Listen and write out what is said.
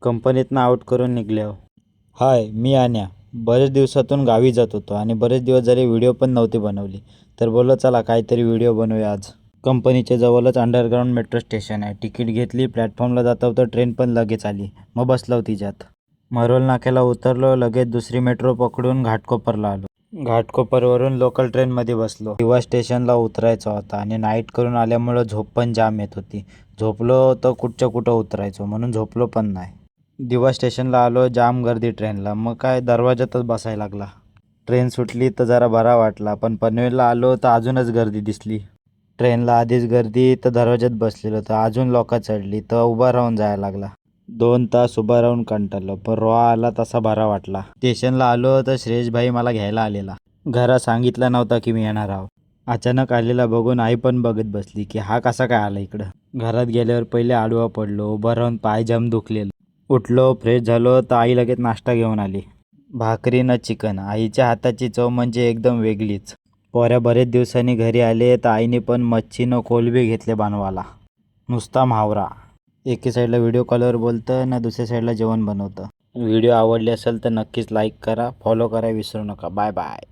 कंपनीतनं out करून निघल्यावर. हाय, मी आन्या. बरेच दिवसातून गावी जात होतो आणि बरेच दिवस झाले व्हिडिओ पण नव्हती बनवली. तर बोललो चला काहीतरी व्हिडिओ बनवूया आज. कंपनीच्या जवळच अंडरग्राऊंड मेट्रो स्टेशन आहे. तिकीट घेतली, प्लॅटफॉर्मला जाता होतं, ट्रेन पण लगेच आली. मग बसलो तिच्यात. मरोल नाक्याला उतरलो, लगेच दुसरी मेट्रो पकडून घाटकोपरला आलो. घाटकोपरवरून लोकल ट्रेनमध्ये बसलो. दिवा स्टेशनला उतरायचा होता आणि नाईट करून आल्यामुळं झोप पण जाम येत होती. झोपलो तर कुठच्या कुठं उतरायचो म्हणून झोपलो पण नाही. दिवा स्टेशनला आलो, जाम गर्दी ट्रेनला. मग काय दरवाजातच बसायला लागला. ट्रेन सुटली तर जरा बरा वाटला, पण पनवेलला आलो तर अजूनच गर्दी दिसली. ट्रेनला आधीच गर्दी तर दरवाजात बसलेलो तर अजून लोकं चढली तर उभा राहून जायला लागला. 2 तास उभा राहून कंटाळलो, पण रोहा आला तसा बरा वाटला. स्टेशनला आलो तर श्रेयस भाई मला घ्यायला आलेला. घरात सांगितलं नव्हता की मी येणार आहो. अचानक आलेला बघून आई पण बघत बसली की हा कसा काय आला इकडं. घरात गेल्यावर पहिले आडवा पडलो, उभा राहून पाय जाम दुखलेलं. उठलो, फ्रेश झालो तर आई लगेच नाश्ता घेऊन आली. भाकरी न चिकन. आईच्या हाताची चव म्हणजे एकदम वेगळीच. पोऱ्या बरेच दिवसांनी घरी आले तर आईने पण मच्छी न कोलबी घेतले बनवायला. नुसता म्हावरा. एके साईडला व्हिडिओ कॉलवर बोलतं ना दुसऱ्या साईडला जेवण बनवतं. व्हिडिओ आवडले असेल तर नक्कीच लाईक करा, फॉलो करा विसरू नका. Bye bye.